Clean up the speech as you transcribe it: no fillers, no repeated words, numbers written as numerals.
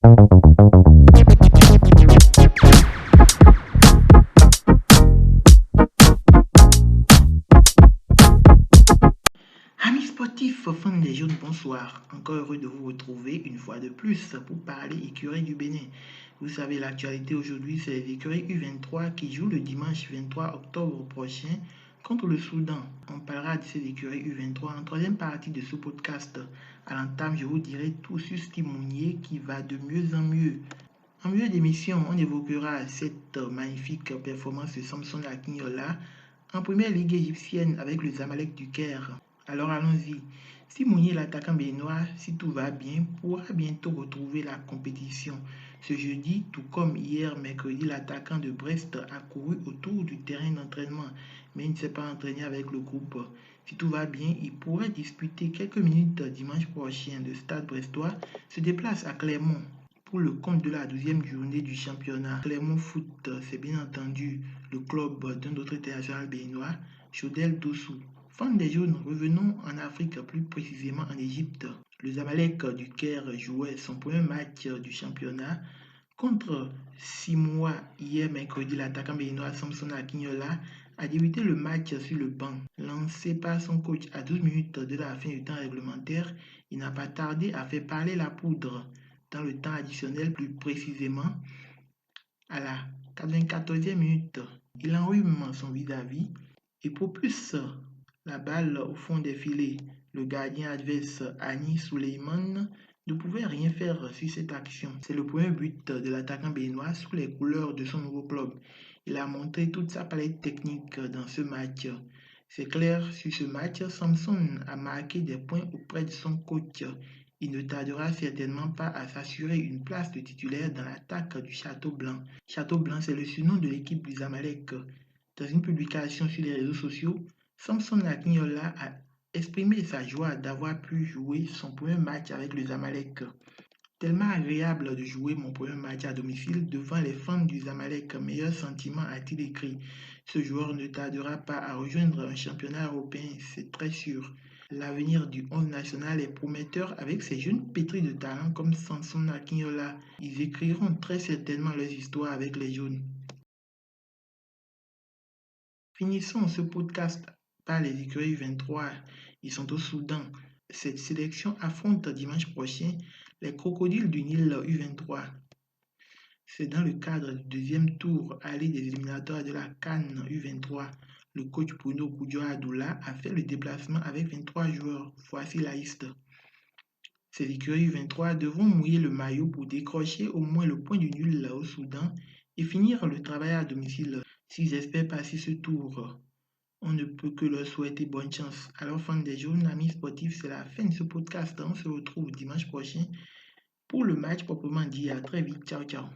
Amis sportifs, fans des jaunes, bonsoir. Encore heureux de vous retrouver une fois de plus pour parler écurie du Bénin. Vous savez, l'actualité aujourd'hui, c'est les écuries U23 qui jouent le dimanche 23 octobre prochain contre le Soudan. On parlera de ces écuries U23 en troisième partie de ce podcast. À l'entame, je vous dirai tout sur Steve Mounier qui va de mieux en mieux. En milieu d'émission, on évoquera cette magnifique performance de Samson Akinyola en première ligue égyptienne avec le Zamalek du Caire. Alors allons-y. Si Mounier, l'attaquant béninois, si tout va bien, pourra bientôt retrouver la compétition. Ce jeudi, tout comme hier mercredi, l'attaquant de Brest a couru autour du terrain d'entraînement, mais il ne s'est pas entraîné avec le groupe. Si tout va bien, il pourrait disputer quelques minutes dimanche prochain. Le Stade brestois se déplace à Clermont pour le compte de la 12e journée du championnat. Clermont Foot, c'est bien entendu le club d'un autre international béninois, Chodel Dossou. Fan des jaunes, revenons en Afrique, plus précisément en Égypte. Le Zamalek du Caire jouait son premier match du championnat contre Simoa hier mercredi. L'attaquant béninois Samson Akinyola a débuté le match sur le banc. Lancé par son coach à 12 minutes de la fin du temps réglementaire, il n'a pas tardé à faire parler la poudre. Dans le temps additionnel, plus précisément à la 94e minute, il enrhume son vis-à-vis et propulse la balle au fond des filets. Le gardien adverse Ani Suleiman ne pouvait rien faire sur cette action. C'est le premier but de l'attaquant béninois sous les couleurs de son nouveau club. Il a montré toute sa palette technique dans ce match. C'est clair, sur ce match, Samson a marqué des points auprès de son coach. Il ne tardera certainement pas à s'assurer une place de titulaire dans l'attaque du Château Blanc. Château Blanc, c'est le surnom de l'équipe du Zamalek. Dans une publication sur les réseaux sociaux, Samson Akinyola a exprimé sa joie d'avoir pu jouer son premier match avec le Zamalek. Tellement agréable de jouer mon premier match à domicile devant les fans du Zamalek, meilleur sentiment a-t-il écrit. Ce joueur ne tardera pas à rejoindre un championnat européen, c'est très sûr. L'avenir du 11 national est prometteur avec ces jeunes pétris de talent comme Samson Akinyola. Ils écriront très certainement leurs histoires avec les jaunes. Finissons ce podcast par les écuries 23. Ils sont au Soudan. Cette sélection affronte dimanche prochain les crocodiles du Nil U23. C'est dans le cadre du deuxième tour aller des éliminatoires de la CAN U23. Le coach Bruno Goudio-Adoula a fait le déplacement avec 23 joueurs. Voici la liste. Ces écuries U23 devront mouiller le maillot pour décrocher au moins le point du nul au Soudan et finir le travail à domicile. S'ils espèrent passer ce tour, on ne peut que leur souhaiter bonne chance. Alors, fans des jaunes, amis sportifs, c'est la fin de ce podcast. On se retrouve dimanche prochain pour le match proprement dit. À très vite. Ciao, ciao.